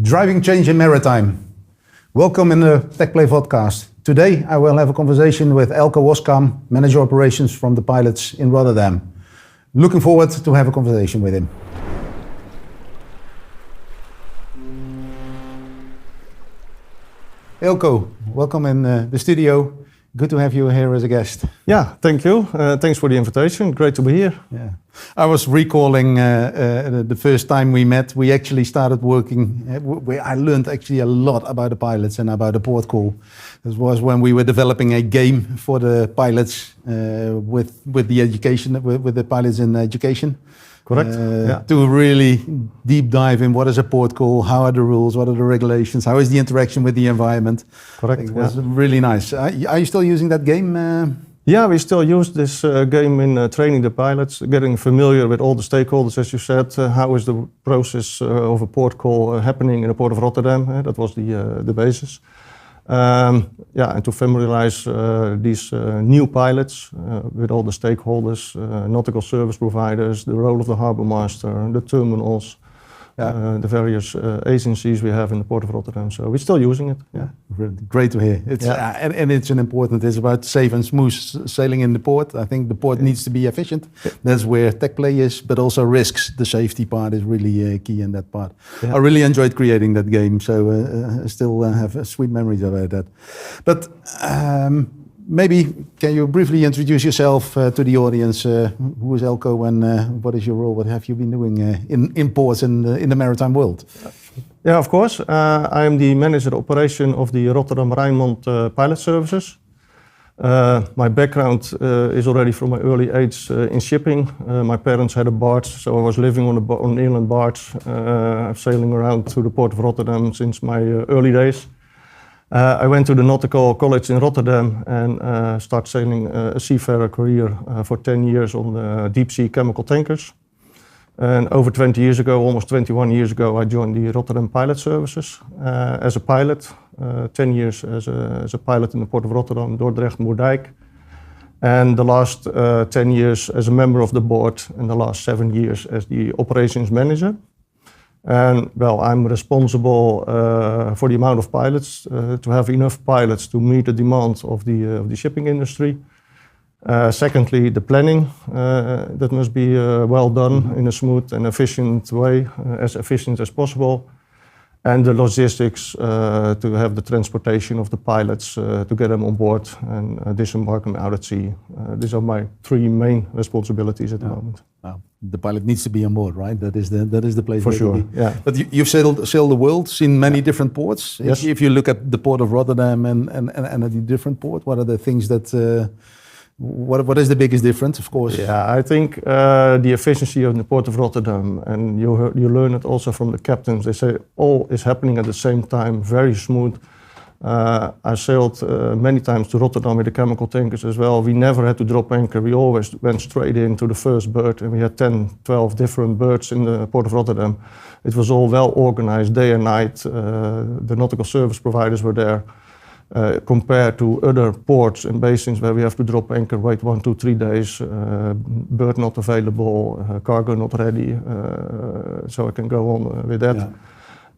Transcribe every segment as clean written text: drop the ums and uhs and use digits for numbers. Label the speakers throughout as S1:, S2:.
S1: Driving change in maritime. Welcome in the Teqplay Vodcast. Today I will have a conversation with Elco Oskam, Manager Operations from the pilots in Rotterdam. Looking forward to have a conversation with him. Elco, welcome in the studio. Good to have you here as a guest.
S2: Yeah, thank you. Thanks for the invitation. Great to be here.
S1: Yeah, I was recalling the first time we met. We actually started working. I learned actually a lot about the pilots and about the port call. This was when we were developing a game for the pilots with the education, with the pilots in education.
S2: Correct.
S1: To really deep dive in what is a port call, how are the rules, what are the regulations, how is the interaction with the environment.
S2: Correct.
S1: It was really nice. Are you still using that game?
S2: Yeah, we still use this game in training the pilots, getting familiar with all the stakeholders, as you said. How is the process of a port call happening in the port of Rotterdam? That was the basis. And to familiarize these new pilots with all the stakeholders, nautical service providers, the role of the harbor master, the terminals, the various agencies we have in the port of Rotterdam. So we're still using it. Yeah,
S1: great to hear. It's and it's it's about safe and smooth sailing in the port. I think the port needs to be efficient. That's where Teqplay is, but also risks. The safety part is really key in that part. Yeah. I really enjoyed creating that game, so I still have sweet memories about that. But maybe can you briefly introduce yourself to the audience? Who is Elco and what is your role? What have you been doing in ports in the maritime world?
S2: Yeah, of course. I am the manager operation of the Rotterdam Rijnmond pilot services. My background is already from my early age in shipping. My parents had a barge, so I was living on an inland barge, sailing around through the port of Rotterdam since my early days. I went to the Nautical College in Rotterdam and started sailing a seafarer career for 10 years on deep sea chemical tankers. And over 20 years ago, almost 21 years ago, I joined the Rotterdam Pilot Services as a pilot. 10 years as a pilot in the port of Rotterdam, Dordrecht, Moerdijk. And the last 10 years as a member of the board and the last 7 years as the operations manager. And well, I'm responsible for the amount of pilots, to have enough pilots to meet the demand of the shipping industry. Secondly, the planning, that must be well done in a smooth and efficient way, as efficient as possible. And the logistics, to have the transportation of the pilots, to get them on board and disembark them out at sea. These are my 3 main responsibilities at the moment.
S1: Wow. The pilot needs to be on board, right? That is the place.
S2: For sure, yeah.
S1: But you've sailed the world, seen many different ports.
S2: Yes.
S1: If you look at the port of Rotterdam and at the different port, what are the things that... What is the biggest difference, of course?
S2: Yeah, I think the efficiency of the port of Rotterdam, and you learn it also from the captains. They say all is happening at the same time, very smooth. I sailed many times to Rotterdam with the chemical tankers as well. We never had to drop anchor. We always went straight into the first berth, and we had 10, 12 different berths in the port of Rotterdam. It was all well organized, day and night. The nautical service providers were there. Compared to other ports and basins where we have to drop anchor, wait 1, 2, 3 days, berth not available, cargo not ready, so I can go on with that.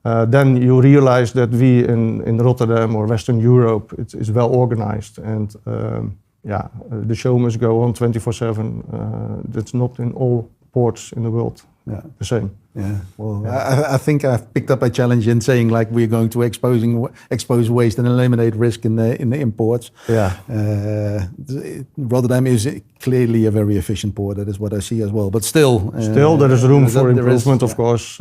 S2: Yeah. Then you realize that we in Rotterdam or Western Europe, it's well organized, and the show must go on 24/7. That's not in all ports in the world. Yeah. The same.
S1: Yeah. Well, I think I've picked up a challenge in saying like we're going to expose waste and eliminate risk in the imports. Yeah. Rotterdam is clearly a very efficient port. That is what I see as well. But still
S2: there is room for improvement, of course.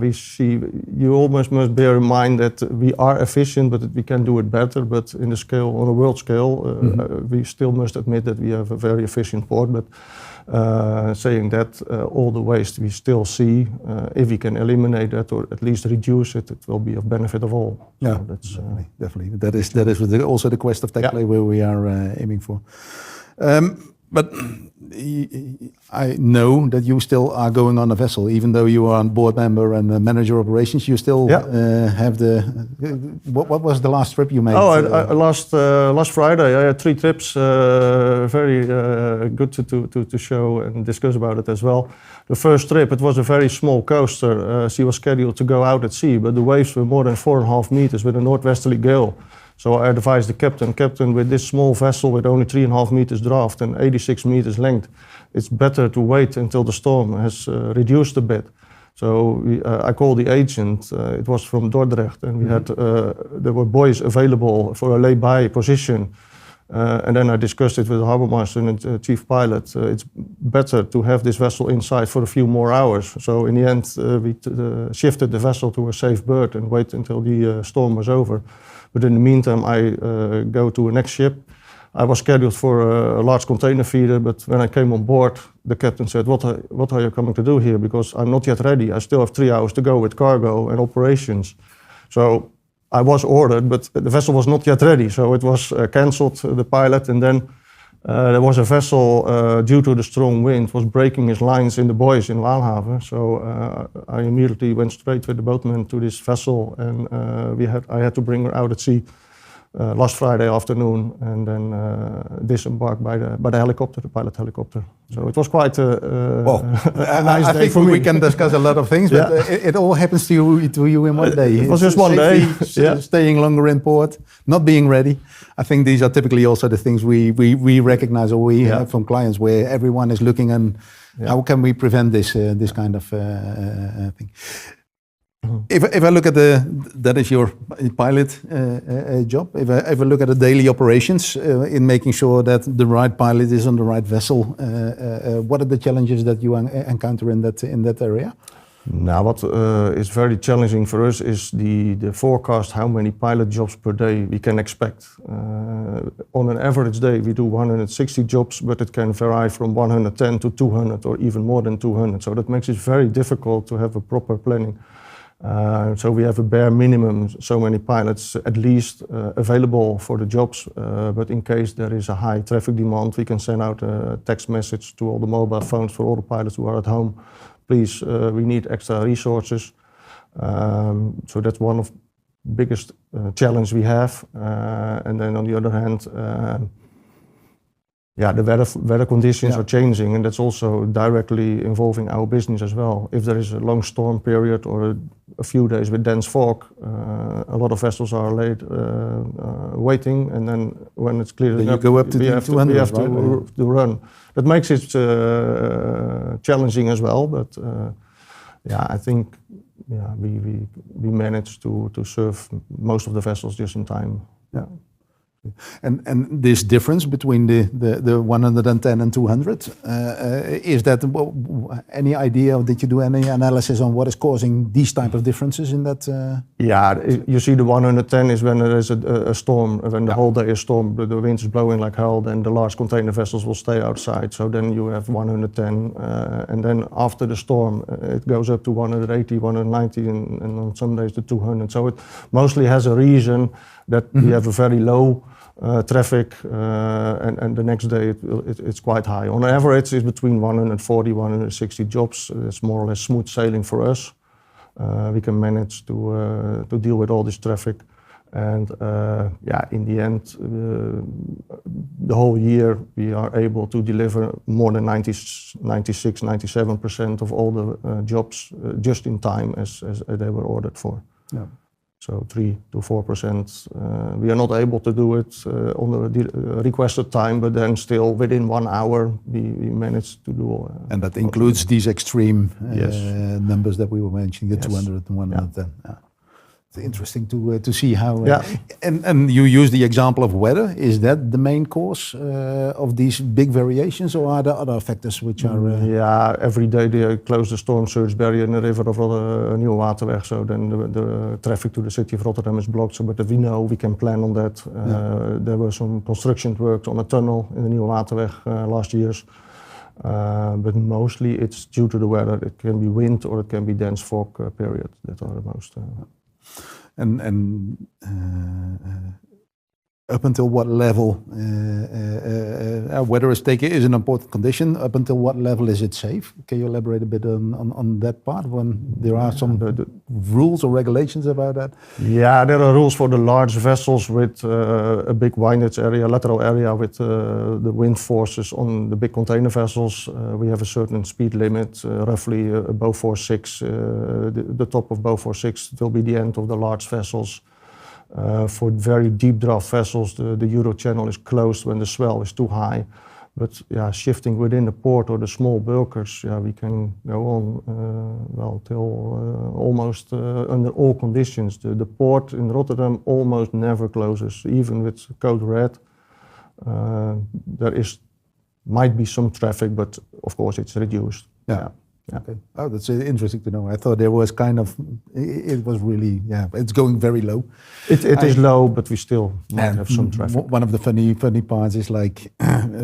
S2: We see. You almost must bear in mind that we are efficient, but we can do it better. But in the scale, on a world scale, we still must admit that we have a very efficient port. But saying that, all the waste we still see, if we can eliminate that or at least reduce it, it will be of benefit of all.
S1: Yeah, so that's definitely. That is also the quest of Teqplay where we are aiming for. But I know that you still are going on a vessel, even though you are on board member and manager operations. You still have the. What was the last trip you made?
S2: Last Friday I had 3 trips. Very good to show and discuss about it as well. The first trip, it was a very small coaster. She was scheduled to go out at sea, but the waves were more than 4.5 meters with a northwesterly gale. So I advised the captain, with this small vessel with only 3.5 meters draft and 86 meters length, it's better to wait until the storm has reduced a bit. So I called the agent, it was from Dordrecht, and we had, there were buoys available for a lay-by position. And then I discussed it with the harbor master and the chief pilot. It's better to have this vessel inside for a few more hours. So in the end, we shifted the vessel to a safe berth and wait until the storm was over. But in the meantime, I go to a next ship. I was scheduled for a large container feeder, but when I came on board, the captain said, what are you coming to do here? Because I'm not yet ready. I still have 3 hours to go with cargo and operations. So I was ordered, but the vessel was not yet ready. So it was cancelled, the pilot, and then there was a vessel, due to the strong wind, was breaking his lines in the buoys in Waalhaven. So I immediately went straight with the boatman to this vessel, and I had to bring her out at sea last Friday afternoon, and then disembarked by the helicopter, the pilot helicopter. So it was quite a nice day for me.
S1: We can discuss a lot of things, but it all happens to you in one day.
S2: It was just one day.
S1: Staying longer in port, not being ready. I think these are typically also the things we recognize, or we have from clients, where everyone is looking and how can we prevent this kind of thing. If I look at that is your pilot job. If I look at the daily operations in making sure that the right pilot is on the right vessel, what are the challenges that you encounter in that area?
S2: Now, what is very challenging for us is the forecast how many pilot jobs per day we can expect. On an average day, we do 160 jobs, but it can vary from 110 to 200 or even more than 200. So that makes it very difficult to have a proper planning. So we have a bare minimum, so many pilots at least available for the jobs, but in case there is a high traffic demand, we can send out a text message to all the mobile phones for all the pilots who are at home. Please, we need extra resources. So that's one of the biggest challenge we have. And then on the other hand, the weather conditions are changing, and that's also directly involving our business as well. If there is a long storm period or a few days with dense fog, a lot of vessels are late waiting, and then when it's cleared up,
S1: go up to
S2: we have to run. That makes it challenging as well, but I think we managed to serve most of the vessels just in time. Yeah.
S1: And this difference between the 110 and 200, is that any idea, or did you do any analysis on what is causing these type of differences in that?
S2: You see the 110 is when there is a storm, when the whole day is storm, the wind is blowing like hell, then the large container vessels will stay outside. So then you have 110, and then after the storm, it goes up to 180, 190, and on some days to 200. So it mostly has a reason that we have a very low traffic, and the next day it's quite high. On average, it's between 140, 160 jobs. It's more or less smooth sailing for us. We can manage to deal with all this traffic. And in the end, the whole year we are able to deliver more than 96, 97% of all the jobs just in time as they were ordered for. Yeah. So 3 to 4%. We are not able to do it on the requested time, but then still within 1 hour we manage to do.
S1: And that includes these extreme numbers that we were mentioning, the 200 and 110. Yeah. It's interesting to see how. And you use the example of weather. Is that the main cause of these big variations, or are there other factors which are?
S2: Every day they close the storm surge barrier in the river of Nieuwe Waterweg, so then the traffic to the city of Rotterdam is blocked. So, but we know we can plan on that. There were some construction work on a tunnel in the Nieuwe Waterweg last years. But mostly it's due to the weather. It can be wind or it can be dense fog period that are the most.
S1: up until what level, whether a stake is an important condition, up until what level is it safe? Can you elaborate a bit on that part when there are some the rules or regulations about that?
S2: Yeah, there are rules for the large vessels with a big windage area, lateral area with the wind forces on the big container vessels. We have a certain speed limit, roughly above 4.6. The top of above 4.6 will be the end of the large vessels. For very deep draft vessels, the Euro channel is closed when the swell is too high. But yeah, shifting within the port or the small bulkers, yeah, we can go on till almost under all conditions. The port in Rotterdam almost never closes, even with code red. Might be some traffic, but of course it's reduced.
S1: Yeah. Okay. Oh, that's interesting to know. I thought there was it was really, it's going very low.
S2: It is low, but we still might have some traffic.
S1: One of the funny parts is like,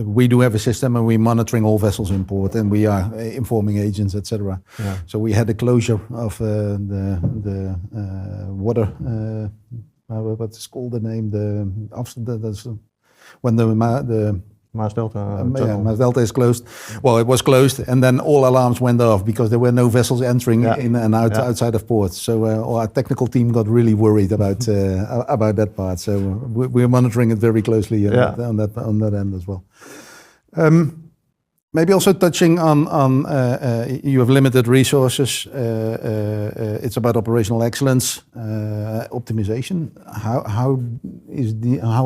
S1: we do have a system and we're monitoring all vessels in port and we are informing agents, etc. Yeah. So we had the closure of the water, what's called the name, when the
S2: Maas Delta.
S1: Maas Delta is closed. Well, it was closed, and then all alarms went off because there were no vessels entering in and out outside of port. So our technical team got really worried about that part. So we're monitoring it very closely on that end as well. Maybe also touching on you have limited resources. It's about operational excellence, optimization. How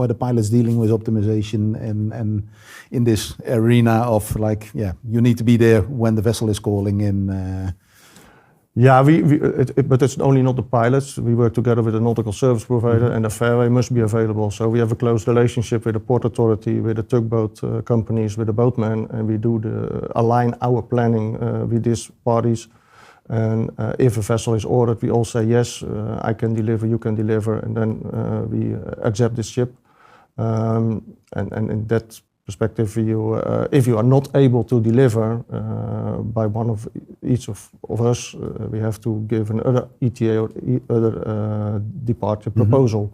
S1: are the pilots dealing with optimization and in this arena of you need to be there when the vessel is calling in?
S2: Yeah, but it's only not the pilots. We work together with a nautical service provider, and the fairway must be available. So we have a close relationship with the port authority, with the tugboat companies, with the boatmen, and we do align our planning with these parties. And if a vessel is ordered, we all say yes, I can deliver, you can deliver, and then we accept this ship. And in that perspective, if you are not able to deliver by one of each of us, we have to give another ETA or other departure proposal.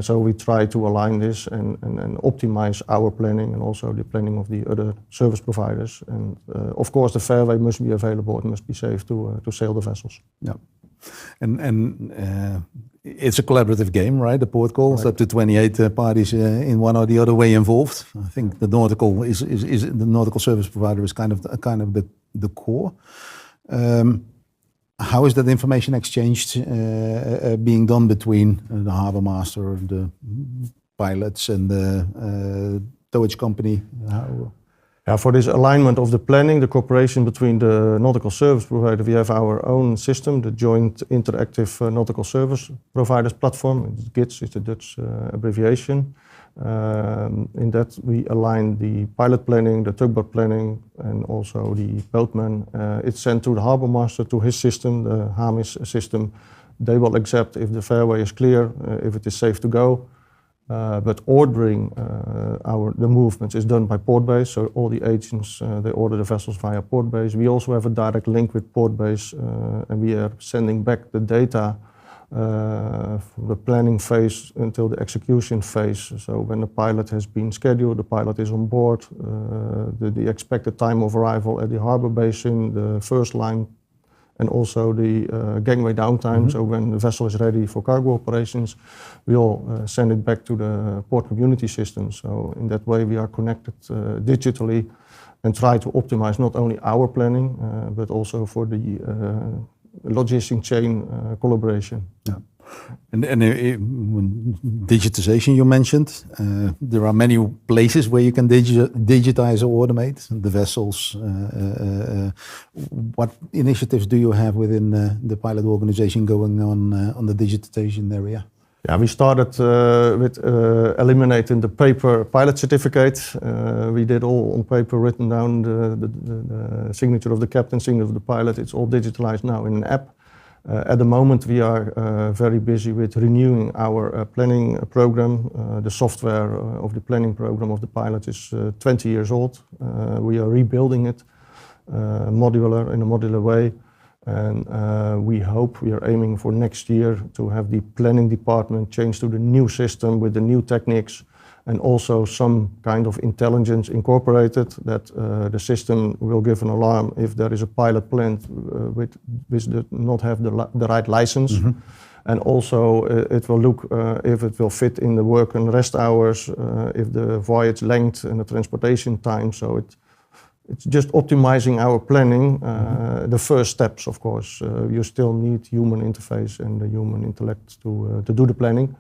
S2: So we try to align this and optimize our planning and also the planning of the other service providers. And of course, the fairway must be available. It must be safe to sail the vessels.
S1: Yeah. And it's a collaborative game, right? The port call, it's up to 28 parties in one or the other way involved. I think the nautical the nautical service provider is kind of the core. How is that information exchanged being done between the harbour master, the pilots, and the towage company?
S2: For this alignment of the planning, the cooperation between the nautical service provider, we have our own system, the Joint Interactive Nautical Service Providers Platform. GITS is the Dutch abbreviation. In that we align the pilot planning, the tugboat planning, and also the boatman. It's sent to the harbour master, to his system, the HAMIS system. They will accept if the fairway is clear, if it is safe to go. But ordering the movements is done by port base, so all the agents they order the vessels via port base. We also have a direct link with port base, and we are sending back the data from the planning phase until the execution phase. So when the pilot has been scheduled, the pilot is on board, the expected time of arrival at the harbor basin, the first line, and also the gangway downtime. So when the vessel is ready for cargo operations, we all send it back to the port community system. So in that way we are connected digitally and try to optimize not only our planning, but also for the logistic chain collaboration. Yeah.
S1: And digitization you mentioned, there are many places where you can digitize or automate the vessels. What initiatives do you have within the pilot organization going on the digitization area?
S2: Yeah, we started with eliminating the paper pilot certificate. We did all on paper, written down the signature of the captain, signature of the pilot. It's all digitalized now in an app. At the moment, we are very busy with renewing our planning program. The software of the planning program of the pilot is 20 years old. We are rebuilding it in a modular way. And we are aiming for next year to have the planning department change to the new system with the new techniques and also some kind of intelligence incorporated that the system will give an alarm if there is a pilot plant which does not have the right license. Mm-hmm. And also it will look if it will fit in the work and rest hours, if the voyage length and the transportation time. So it's just optimizing our planning. The first steps, of course, you still need human interface and the human intellect to do the planning,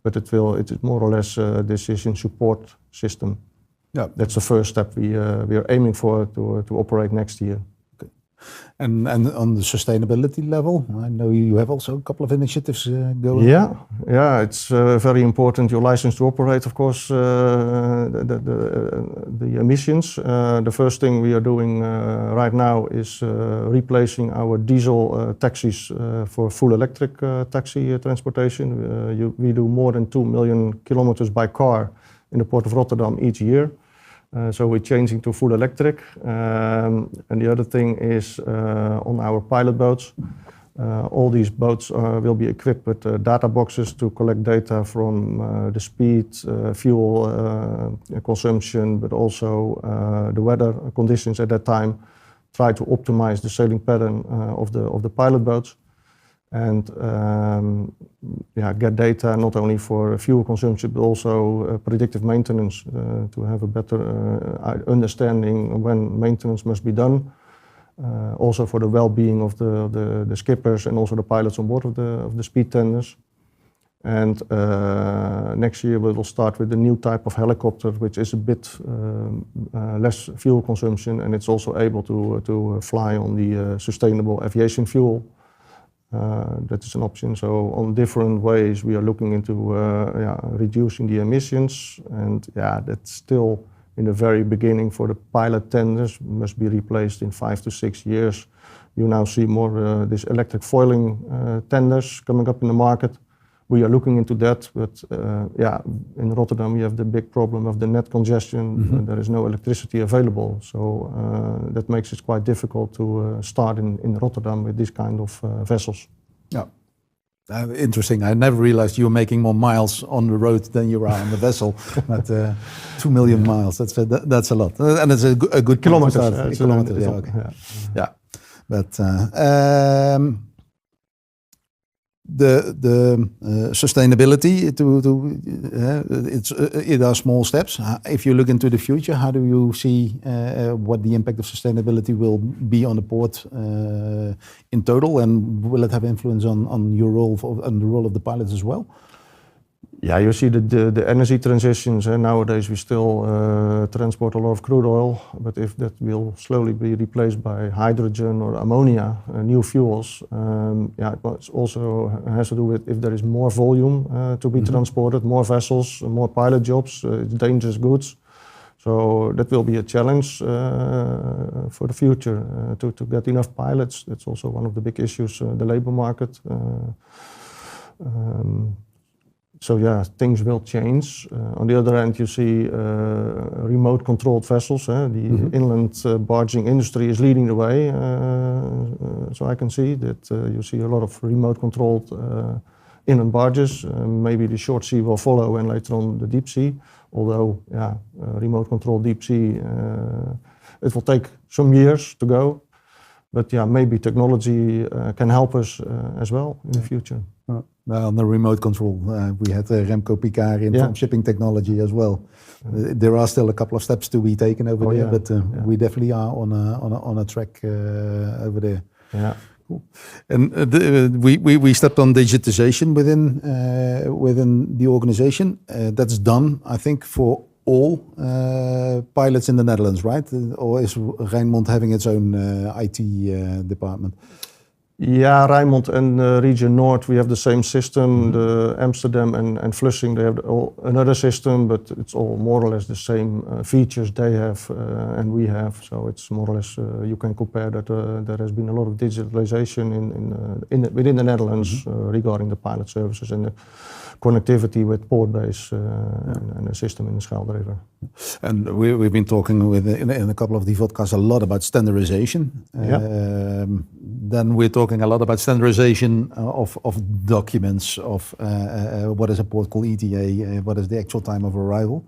S2: but it is more or less a decision support system. Yeah, that's the first step we are aiming for to operate next year.
S1: Okay. And on the sustainability level, I know you have also a couple of initiatives going.
S2: Yeah, it's very important. Your license to operate, of course, the emissions. The first thing we are doing right now is replacing our diesel taxis for full electric taxi transportation. We do more than 2 million kilometers by car in the port of Rotterdam each year. So we're changing to full electric. And the other thing is on our pilot boats. All these boats will be equipped with data boxes to collect data from the speed, fuel consumption, but also the weather conditions at that time. Try to optimize the sailing pattern of the pilot boats. And get data not only for fuel consumption but also predictive maintenance to have a better understanding when maintenance must be done. Also for the well-being of the skippers and also the pilots on board of the speed tenders. And next year we will start with a new type of helicopter which is a bit less fuel consumption and it's also able to fly on the sustainable aviation fuel. That is an option. So on different ways we are looking into reducing the emissions, and that's still in the very beginning for the pilot tenders, must be replaced in 5 to 6 years. You now see more this electric foiling tenders coming up in the market. We are looking into that, but in Rotterdam we have the big problem of the net congestion. Mm-hmm. There is no electricity available, so that makes it quite difficult to start in Rotterdam with this kind of vessels.
S1: Yeah, interesting. I never realized you were making more miles on the road than you are on the vessel. But 2 million miles, that's a lot, and it's a good
S2: kilometers.
S1: Kilometers, yeah, okay. Yeah. But the sustainability it are small steps. If you look into the future, how do you see what the impact of sustainability will be on the port in total, and will it have influence on your role and the role of the pilots as well?
S2: Yeah, you see the energy transitions. Nowadays we still transport a lot of crude oil, but if that will slowly be replaced by hydrogen or ammonia, new fuels, it also has to do with if there is more volume to be transported, more vessels, more pilot jobs, dangerous goods. So that will be a challenge for the future to get enough pilots. That's also one of the big issues, the labor market. So things will change. On the other hand, you see remote-controlled vessels. The inland barging industry is leading the way. So I can see that you see a lot of remote-controlled inland barges. Maybe the short sea will follow, and later on the deep sea. Although, remote-controlled deep sea, it will take some years to go. But maybe technology can help us as well in the future.
S1: Well, on the remote control, we had Remco Picard in from shipping technology as well. There are still a couple of steps to be taken over there, but we definitely are on a track over there.
S2: Yeah.
S1: Cool. And we stepped on digitization within the organization. That's done, I think, for all pilots in the Netherlands, right? Or is Rijnmond having its own IT department?
S2: Yeah, Rijnmond and Region North, we have the same system. The Amsterdam and Vlissing, they have another system, but it's all more or less the same features they have and we have. So it's more or less, you can compare that there has been a lot of digitalization within the Netherlands regarding the pilot services and the connectivity with port base and the system in the Schelde River.
S1: And we've been talking in a couple of the podcasts a lot about standardization. Then we're talking a lot about standardization of documents, of what is a port call ETA, what is the actual time of arrival.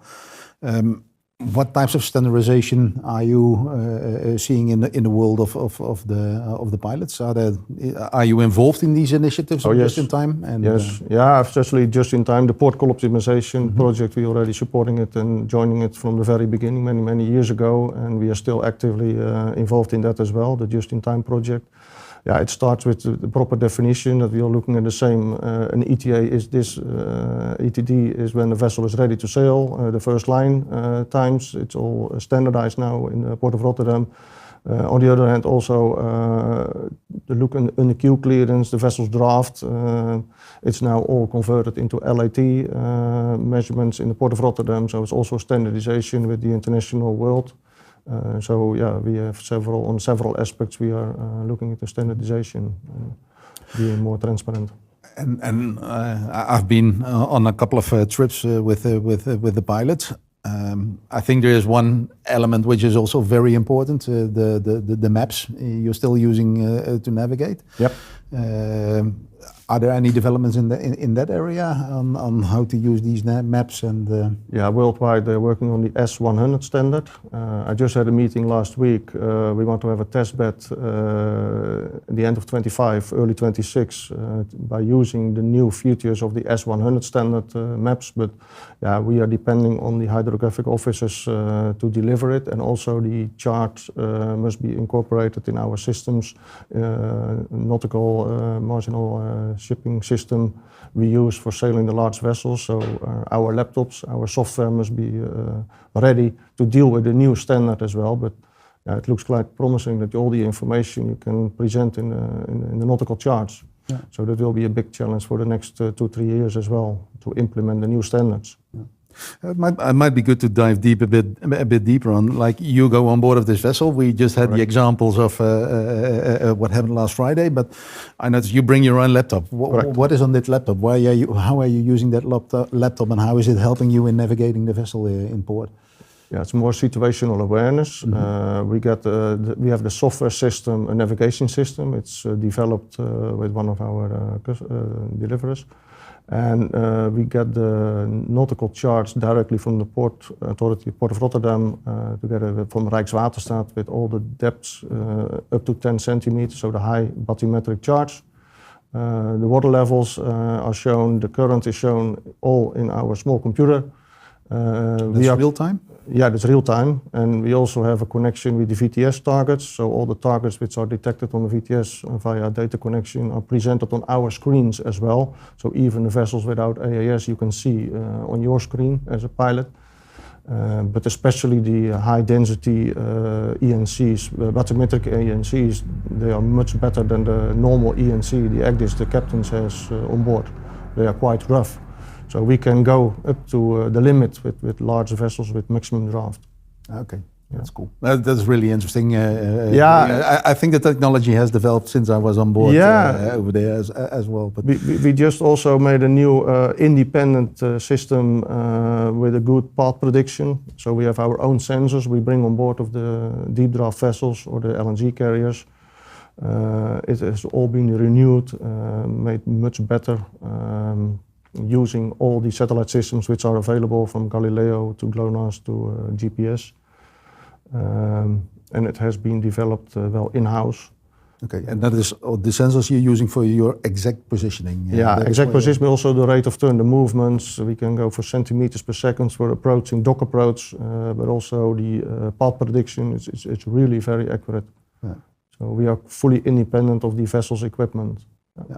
S1: What types of standardization are you seeing in the world of the pilots? Are you involved in these initiatives just in time? And,
S2: yes, especially just in time. The port call optimization project, we already supporting it and joining it from the very beginning, many years ago, and we are still actively involved in that as well. The just in time project. Yeah, it starts with the proper definition that we are looking at the same. An ETA is this, ETD is when the vessel is ready to sail, the first line times. It's all standardized now in the Port of Rotterdam. On the other hand, also the look in the queue clearance, the vessel's draft, it's now all converted into LAT measurements in the Port of Rotterdam. So it's also standardization with the international world. So yeah, we have several aspects we are looking at the standardization and being more transparent.
S1: And I've been on a couple of trips with the pilots. I think there is one element which is also very important: the maps you're still using to navigate.
S2: Yep.
S1: Are there any developments in that area on how to use these maps? And
S2: yeah, worldwide they're working on the S100 standard. I just had a meeting last week. We want to have a test bed at the end of 25, early 26, by using the new features of the S100 standard maps. But yeah, we are depending on the hydrographic officers to deliver it, and also the chart must be incorporated in our systems, nautical marginal shipping system we use for sailing the large vessels. So our laptops, our software must be ready to deal with the new standard as well. But it looks quite promising that all the information you can present in the nautical charts. Yeah. So that will be a big challenge for the next 2-3 years as well, to implement the new standards. Yeah.
S1: It might be good to dive deep a bit deeper on, like, you go on board of this vessel. We just had the examples of what happened last Friday, but I noticed you bring your own laptop. What is on that laptop? How are you using that laptop, and how is it helping you in navigating the vessel in port?
S2: Yeah, it's more situational awareness. We have the software system, a navigation system. It's developed with one of our deliverers. And we get the nautical charts directly from the Port Authority, Port of Rotterdam, together from Rijkswaterstaat, with all the depths up to 10 centimeters, so the high bathymetric charts. The water levels are shown, the current is shown all in our small computer.
S1: That's real time?
S2: Yeah, that's real time. And we also have a connection with the VTS targets. So all the targets which are detected on the VTS via data connection are presented on our screens as well. So even the vessels without AAS you can see on your screen as a pilot. But especially the high density ENCs, bathymetric ENCs, they are much better than the normal ENC, the ACDIS the captains has on board. They are quite rough. So we can go up to the limit with large vessels with maximum draft.
S1: Okay, that's cool. That's really interesting. I think the technology has developed since I was on board over there as well. But
S2: we just also made a new independent system with a good path prediction. So we have our own sensors we bring on board of the deep draft vessels or the LNG carriers. It has all been renewed, made much better. Using all the satellite systems which are available, from Galileo to GLONASS to GPS. And it has been developed well in-house.
S1: Okay, and that is the sensors you're using for your exact positioning?
S2: Yeah, exact position, but also the rate of turn, the movements. We can go for centimeters per second for approaching, dock approach, but also the path prediction. It's really very accurate. Yeah. So we are fully independent of the vessel's equipment.
S1: Yeah.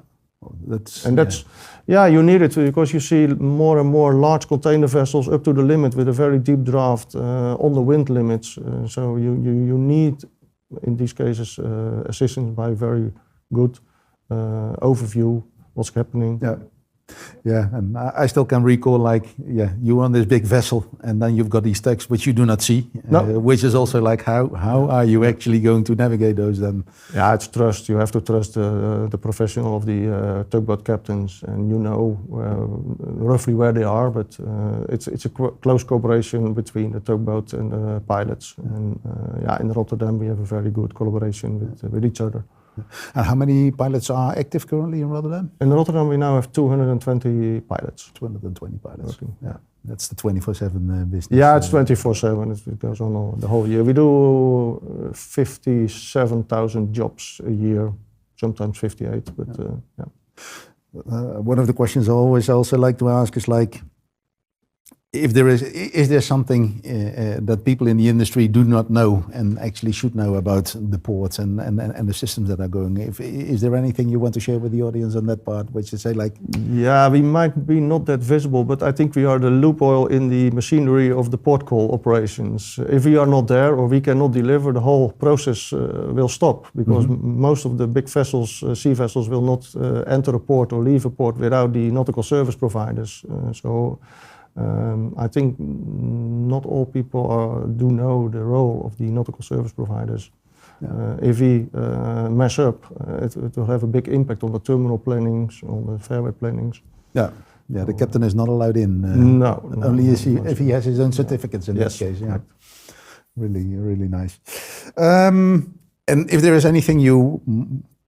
S2: You need it because you see more and more large container vessels up to the limit with a very deep draft on the wind limits. So you need, in these cases, assistance by very good overview, what's happening.
S1: Yeah, and I still can recall, like, you're on this big vessel, and then you've got these text which you do not see, which is also like, how are you actually going to navigate those then?
S2: Yeah, it's trust. You have to trust the professional of the tugboat captains, and you know roughly where they are, but it's a close cooperation between the tugboat and the pilots. And in Rotterdam we have a very good collaboration with each other.
S1: And how many pilots are active currently in Rotterdam?
S2: In Rotterdam we now have 220 pilots.
S1: 220 pilots.
S2: Working.
S1: Yeah, that's the 24/7 business.
S2: Yeah, it's 24/7. It goes on the whole year. We do 57,000 jobs a year, sometimes 58. But
S1: one of the questions I always also like to ask is like, if there is there something that people in the industry do not know and actually should know about the ports and the systems that are going? Is there anything you want to share with the audience on that part, which you say like?
S2: Yeah, we might be not that visible, but I think we are the loop oil in the machinery of the port call operations. If we are not there or we cannot deliver, the whole process will stop, because most of the big vessels, sea vessels, will not enter a port or leave a port without the nautical service providers. I think not all people do know the role of the nautical service providers. If we mess up, it will have a big impact on the terminal plannings, on the fairway plannings.
S1: Yeah, the captain is not allowed in.
S2: No,
S1: only if he has his own certificates in that case. Yeah, really nice. And if there is anything you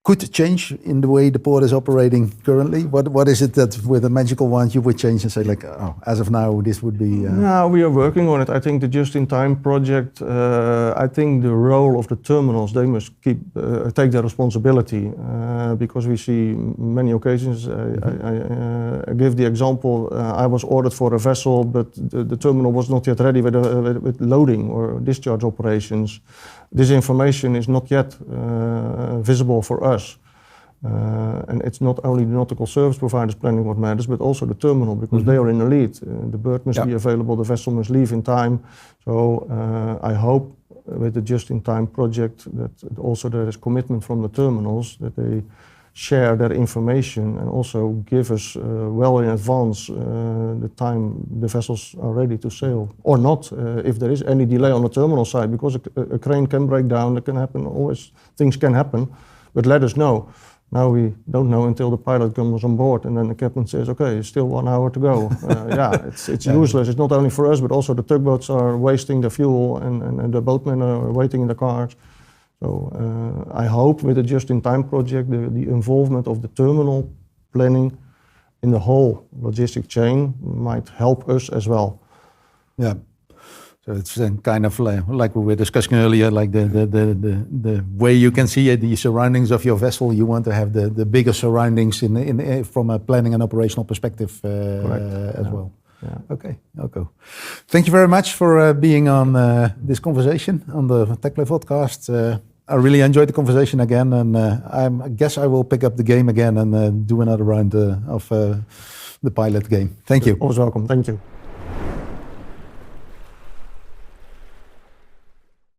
S1: could change in the way the port is operating currently, what is it that with a magical wand you would change and say like, oh, as of now this would be?
S2: No, we are working on it. I think the just-in-time project. I think the role of the terminals, they must take their responsibility, because we see many occasions. I give the example. I was ordered for a vessel, but the terminal was not yet ready with loading or discharge operations. This information is not yet visible for us. And it's not only the nautical service providers planning what matters, but also the terminal, because they are in the lead. The berth must be available, the vessel must leave in time. So I hope with the just-in-time project that also there is commitment from the terminals that they share their information and also give us well in advance the time the vessels are ready to sail, or not, if there is any delay on the terminal side, because a crane can break down, that can happen, always things can happen, but let us know. Now we don't know until the pilot comes on board and then the captain says, okay, it's still 1 hour to go. It's useless. It's not only for us, but also the tugboats are wasting the fuel and the boatmen are waiting in the cars. So I hope with the just-in-time project, the involvement of the terminal planning in the whole logistic chain might help us as well.
S1: Yeah. So it's kind of like we were discussing earlier, like the way you can see the surroundings of your vessel. You want to have the bigger surroundings from a planning and operational perspective as well. Yeah. Okay, Elco. Thank you very much for being on this conversation on the Teqplay Vodcast. I really enjoyed the conversation again, and I guess I will pick up the game again and do another round of the pilot game. Thank you.
S2: Always welcome. Thank you.